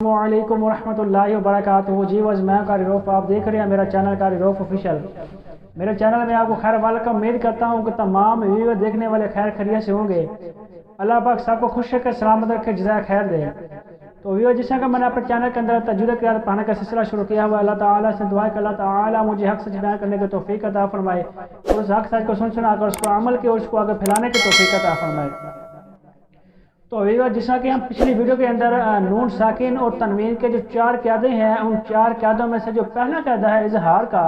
वालेकुम रहमतुल्लाहि व बरकातुहू। जी वज़ मैं कारी रऊफ़, आप देख रहे हैं मेरा चैनल कारी रऊफ़ ऑफिशियल। मेरे चैनल में आपको खैर वेलकम। उम्मीद करता हूँ कि तमाम व्यूअर देखने वाले खैर खैरियत से होंगे। अल्लाह पाक सबको खुश रखे, सलामत रखे, जज़ाए खैर दे। तो व्यूअर, जिस तरह का मैंने अपने चैनल के अंदर तजुद क़िरात पढ़ने का सिलसिला शुरू किया हुआ, अल्लाह ताला से दुआ है कि अल्लाह ताला मुझे हक़ सच बयान करने की तौफ़ीक़ अता फरमाए और उस हक़ सच को सुना कर उसको अमल के और उसको आगे फैलाने की तौफ़ीक़ अता फरमाए। तो व्यूअर, जिस तरह कि हम पिछली वीडियो के अंदर नून साकिन और तनवीन के जो चार क़यादे हैं, उन चार क़यादों में से जो पहला क़यादा है इजहार का,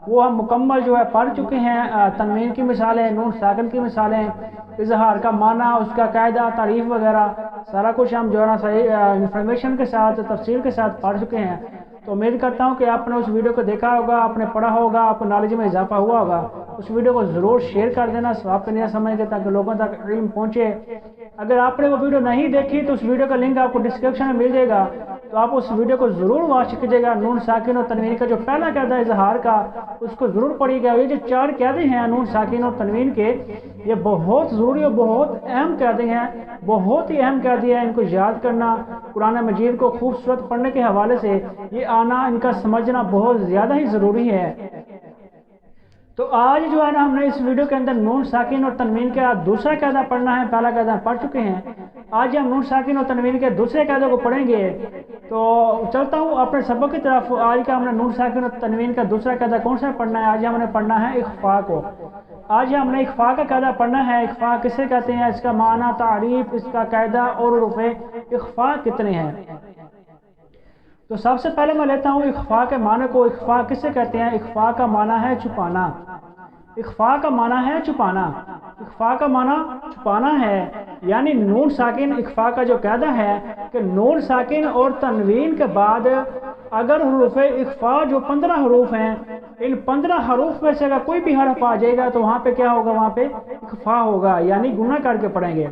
वो हम मुकम्मल जो है पढ़ चुके हैं। तनवीन की मिसालें, नून साकिन की मिसालें, इजहार का माना, उसका कायदा, तारीफ़ वगैरह सारा कुछ हम जो है ना सही इंफॉर्मेशन के साथ, तफसील के साथ पढ़ चुके हैं। तो उम्मीद करता हूँ कि आपने उस वीडियो को देखा होगा, आपने पढ़ा होगा, आपको नॉलेज में इजाफा हुआ होगा। उस वीडियो को ज़रूर शेयर कर देना स्वाब पे नहीं समझ के, ताकि लोगों तक इल्म पहुँचे। अगर आपने वो वीडियो नहीं देखी तो उस वीडियो का लिंक आपको डिस्क्रिप्शन में मिल जाएगा, तो आप उस वीडियो को ज़रूर वॉच कीजिएगा। नून साकिन और तनवीन का जो पहला क़यादा है इजहार का, उसको ज़रूर पढ़िएगा। ये जो चार क़यादे हैं नून साकिन और तनवीन के, ये बहुत ज़रूरी और बहुत अहम क़यादे हैं, बहुत ही अहम क़यादे हैं। इनको याद करना, कुरान मजीद को खूबसूरत पढ़ने के हवाले से ये आना, इनका समझना बहुत ज़्यादा ही ज़रूरी है। तो आज जो है ना हमने इस वीडियो के अंदर नून साकिन और तनवीन का दूसरा क़यादा पढ़ना है। पहला क़यादा पढ़ चुके हैं, आज हम नून साकिन और तनवीन के दूसरे क़यादे को पढ़ेंगे। तो चलता हूँ अपने सबक की तरफ। आज का हमने नून साकिन और तनवीन का दूसरा क़यादा कौन सा पढ़ना है? आज हमने पढ़ना है इख्फा को। आज हमने इख्फा का क़यादा पढ़ना है। इख्फा किसे कहते हैं, इसका माना, तारीफ़, इसका कायदा और रुफ़े इख्फा कितने हैं। तो सबसे पहले मैं लेता हूँ इख्फा के माने को। इख्फा किसे कहते हैं? इख्फा का माना है छुपाना। इख्फा का माना है छुपाना। इख्फा का माना छुपाना है, यानी नून साकिन इख्फा का जो क़यादा है कि नून साकिन और तनवीन के बाद अगर हुरूफ़ इख्फा जो 15 हरूफ हैं, इन 15 हरूफ में से अगर कोई भी हरफ आ जाएगा तो वहाँ पे क्या होगा? वहाँ पे इख्फा होगा, यानी गुना करके पढ़ेंगे।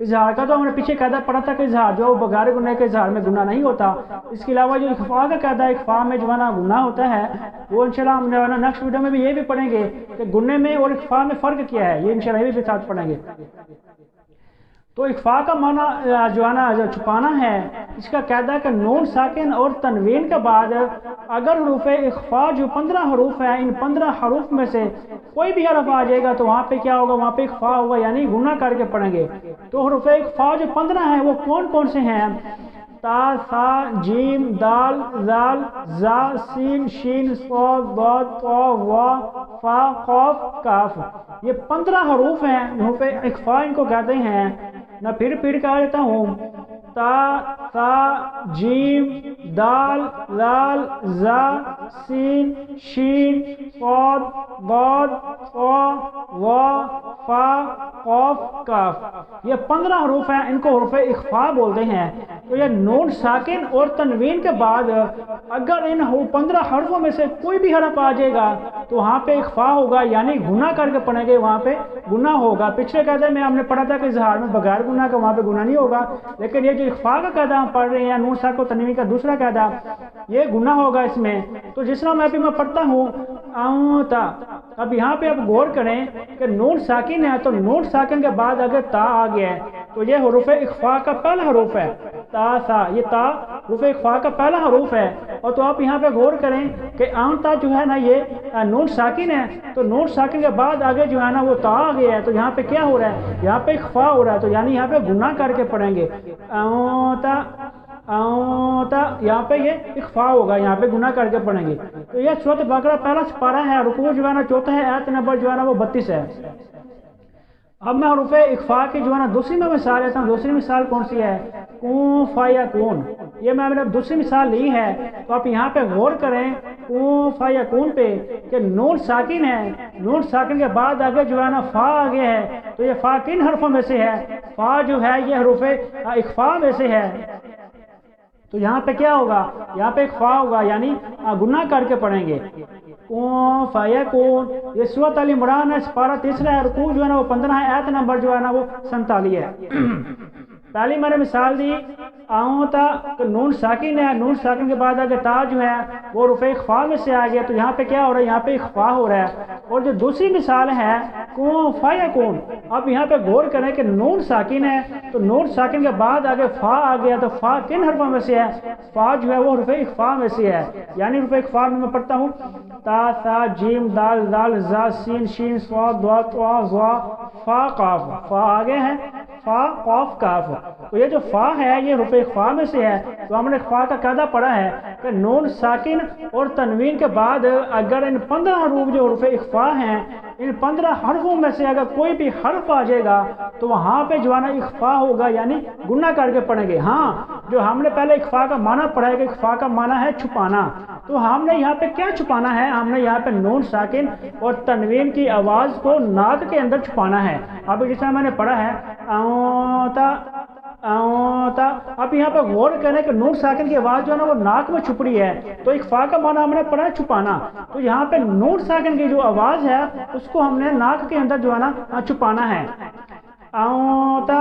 इजहार का तो हमने पीछे क़यादा पढ़ा था कि इजहार जो बगैर गुने के इजहार में गुना नहीं होता। इसके अलावा जो इख्फा का क़यादा है, इख्फा में जो है ना गुना होता है, वो इंशाल्लाह हम नेक्स्ट वीडियो में भी ये भी पढ़ेंगे कि गुने में और इख्फा में फ़र्क क्या है। ये इंशाल्लाह ये भी साथ पढ़ेंगे। तो इख्फा का माना जो है ना जो छुपाना है, इसका क़यादा कि नून साकिन और तनवीन के बाद अगर हुरूफ़ इख्फा जो 15 हरूफ हैं, इन 15 हरूफ में से कोई भी हरफ आ जाएगा तो वहाँ पे क्या होगा? वहाँ पे इख्फा होगा, यानी गुना करके पढ़ेंगे। तो हुरूफ़ इख्फा जो 15 हैं वो कौन कौन से हैं? ता, सा, जीम, दाल, जाल, जा, सीन, शीन, सॉद, दाद, ता, वा, फा, क़ाफ, काफ। ये 15 हरूफ हैं हुरूफ़ इख्फा, इनको कहते हैं। मैं फिर कह देता हूँ, ता, सा, जीम, दाल, लाल, जा, सीन, शीन, सॉद, दाद, ता, वा, फा, क़ाफ, काफ। ये 15 हरूफ हैं, इनको हुरूफ़ इख्फा बोलते हैं। तो ये नून साकिन और तनवीन के बाद अगर इन 15 हरफों में से कोई भी हरफ आ जाएगा तो वहाँ पे इख्फा होगा, यानी गुना करके पढ़ेंगे, वहाँ पे गुना होगा। पिछले क़यादे में हमने पढ़ा था कि इजहार में बगैर गुना का वहाँ पे गुना नहीं होगा, लेकिन ये जो इख्फा का क़यादा हम पढ़ रहे हैं, नून साकिन और तनवीन का दूसरा क़यादा, ये गुना होगा इसमें। तो जिस तरह मैं पढ़ता हूँ ता, अब यहाँ पे आप गौर करें कि नून साकिन है, तो नून साकिन के बाद अगर ता आ गया है तो ये हुरूफ़ इख्फा का पहला हरूफ है। ता, सा, ये ता हुरूफ़ इख्फा का पहला हरूफ है। और तो आप यहाँ पे गौर करें कि ता जो है ना ये नून साकिन है, तो नून साकिन के बाद आगे जो है ना वो ता आ गया है, तो यहाँ पे क्या हो रहा है? यहाँ पे इख्फा हो रहा है, तो यानी यहाँ पे गुना करके पढ़ेंगे। ता, यहाँ पे ये इख्फा होगा, यहाँ पे गुना करके पढ़ेंगे। तो ये सूरत बकरा पहला पारा है, रुकू जो है ना चौथा है, आयत नंबर जो है ना वो 32 है। अब मैं हुरूफ़ इख्फा की जो है ना दूसरी में मिसाल लेता हूँ। दूसरी मिसाल कौन सी है? कून, फाया कून। ये मैंने दूसरी मिसाल ली है, तो आप यहाँ पे गौर करें कून, फाया कून पे कि नून साकिन है, नून साकिन के बाद आगे जो है ना फा आगे है, तो ये फा किन हरफों में से है? फा जो है ये हुरूफ़ इख्फा में से है। तो यहाँ पे क्या होगा? यहाँ पे इख्फा होगा, यानी गुना करके पढ़ेंगे। कून, फाया कून। ये सूरत अल इमरान है, पारा तीसरा है, रुकू जो है ना वो 15 है, आयत नंबर जो है ना वो 47 है। پہلی میں نے مثال دی آؤں تا کہ نون ساکن ہے، نون ساکن کے بعد اگر تا جو ہے وہ رفع اخفا میں سے آ گیا تو یہاں پہ کیا ہو رہا ہے، یہاں پہ اخفا ہو رہا ہے۔ اور جو دوسری مثال ہے کون فا یا کون، اب یہاں پہ غور کریں کہ نون ساکن ہے تو نون ساکن کے بعد آگے فا آ گیا تو فا کن حرفوں میں سے ہے، فا جو ہے وہ رفع اخفا میں سے ہے، یعنی رفع اخفا میں پڑھتا ہوں تا ثا جیم دال ذال زا سین شین صاد ضاد طا ظا فا قاف، فا آگے ہیں فا قاف کاف، تو یہ جو فا ہے یہ رفع اخفا میں سے ہے۔ تو ہم نے اخفا کا قاعدہ پڑھا ہے کہ نون ساکن اور تنوین کے بعد اگر ان 15 حروف جو رفع اخفا ہیں، ان 15 حرفوں میں سے اگر کوئی بھی حرف آ جائے گا تو وہاں پہ جو ہے نا اخفا ہوگا، یعنی گنہ کر کے پڑھیں گے۔ ہاں جو ہم نے پہلے اخفا کا معنی پڑھا ہے کہ اخفا کا معنی ہے چھپانا، تو ہم نے یہاں پہ کیا چھپانا ہے، ہم نے یہاں پہ نون ساکن اور تنوین کی آواز کو ناک کے اندر چھپانا ہے۔ اب جس طرح میں نے پڑھا ہے اونتا اونتا، اب یہاں پہ غور کریں کہ نون ساکن کی آواز جو ہے نا وہ ناک میں چھپ رہی ہے، تو اخفا کا معنی ہم نے پڑھا ہے چھپانا، تو یہاں پہ نون ساکن کی جو آواز ہے اس کو ہم نے ناک کے اندر جو ہے نا چھپانا ہے۔ اونتا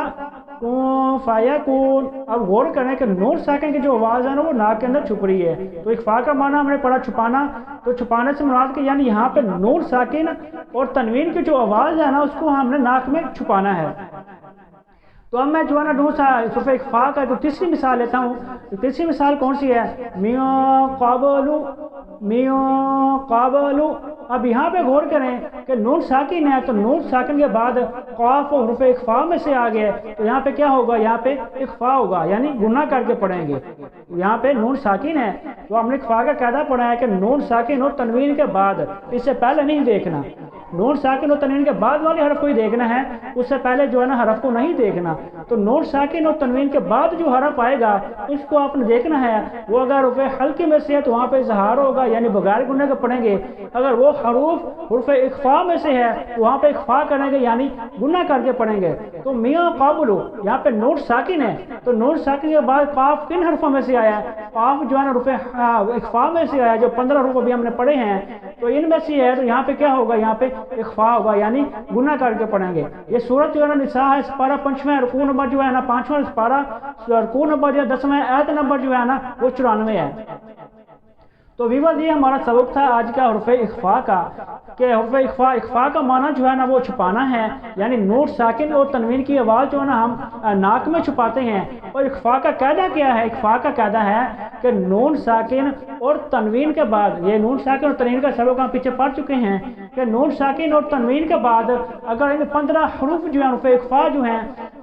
کون فایا کون، اب غور کریں کہ نون ساکن کی جو آواز ہے نا وہ ناک کے اندر چھپ رہی ہے، تو اخفا کا معنی ہم نے پڑھا چھپانا، تو چھپانے سے مراد کہ یعنی یہاں پہ نون ساکن اور تنوین کی جو آواز ہے نا اس کو ہم نے ناک میں چھپانا ہے۔ تو اب میں جو ہے نا رفع اخفا کا جو تیسری مثال لیتا ہوں، تیسری مثال کون سی ہے، میوں قابلو، میوں قابلو، اب یہاں پہ غور کریں کہ نون ساکن ہے تو نون ساکن کے بعد قاف اور رفع اخفا میں سے آ گئے تو یہاں پہ کیا ہوگا، یہاں پہ اخفا ہوگا، یعنی گنہ کر کے پڑھیں گے۔ یہاں پہ نون ساکن ہے تو ہم نے اخفا کا قاعدہ پڑھا ہے کہ نون ساکن اور تنوین کے بعد، اس سے پہلے نہیں دیکھنا، نون ساکن اور تنوین کے بعد والے حرف کو ہی دیکھنا ہے، اس سے پہلے جو ہے نا حرف کو نہیں دیکھنا۔ تو نون ساکن اور تنوین کے بعد جو حرف آئے گا اس کو آپ نے دیکھنا ہے، وہ اگر رفع حلقے میں سے ہے تو وہاں پہ اظہار ہوگا، یعنی بغیر گنہ کے پڑھیں گے، اگر وہ حروف رفع اخفا میں سے ہے تو وہاں پہ اخفا کریں گے، یعنی گنہ کر کے پڑھیں گے۔ تو میاں قابلو یہاں پہ نون ساکن ہے تو نون ساکن کے بعد قاف کن حرفوں میں سے آیا ہے، قاف جو ہے نا رفع اخفا میں سے آیا، جو 15 حروف ابھی ہم نے پڑھے ہیں تو ان میں سے ہے، تو یہاں پہ کیا ہوگا، یہاں پہ اخفا ہوگا، یعنی گنہ کر کے پڑھیں گے۔ یہ سورت جو ہے نا نساء ہے، سپارہ 5واں، رکوع نمبر جو ہے نا 5واں سپارہ، رکوع نمبر جو 10واں، آیت نمبر جو ہے نا وہ 94 ہے۔ تو ویورز یہ ہمارا سبق تھا آج کا حرف اخفا کا، کہ حرف اخفا کا معنی جو ہے نا وہ چھپانا ہے، یعنی نون ساکن اور تنوین کی آواز جو ہے نا ہم ناک میں چھپاتے ہیں۔ اور اخفا کا قاعدہ کیا ہے، اخفا کا قاعدہ ہے کہ نون ساکن اور تنوین کے بعد، یہ نون ساکن اور تنوین کا سبق ہم پیچھے پڑھ چکے ہیں کہ نون ساکن اور تنوین کے بعد اگر ان 15 حروف جو ہیں حرف اخفا جو ہیں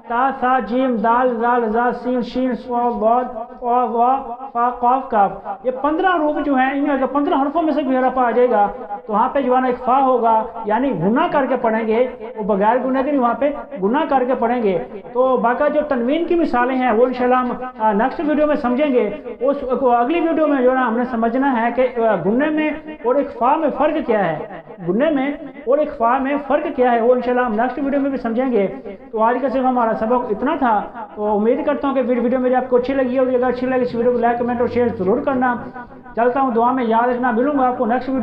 تا ثا جیم دال ذال زا سین شین صاد ضاد طا ظا فا قاف کاف، یہ 15 حروف جو ہیں ان اگر 15 حرفوں میں سے بھی حرف آ جائے گا تو وہاں پہ جو ہے نا اخفا ہوگا، یعنی گنہ کر کے پڑھیں گے، وہ بغیر گنہ کے وہاں پہ گنہ کر کے پڑھیں گے۔ تو باقی جو تنوین کی مثالیں ہیں وہ انشاءاللہ ہم نیکسٹ ویڈیو میں سمجھیں گے، اس اگلی ویڈیو میں جو ہے نا ہم نے سمجھنا ہے کہ گنہ میں اور اخفا میں فرق کیا ہے، گنہ میں اور اخفا میں فرق کیا ہے، وہ انشاءاللہ ہم نیکسٹ ویڈیو میں بھی سمجھیں گے۔ تو آج کا صرف ہمارا سبق اتنا تھا، تو امید کرتا ہوں کہ ویڈیو میری آپ کو اچھی لگی ہوگی، اگر اچھی لگی اس ویڈیو کو لائک کمنٹ اور شیئر ضرور کرنا۔ چلتا ہوں، دعا میں یاد رکھنا، ملوں گا آپ کو نیکسٹ ویڈیو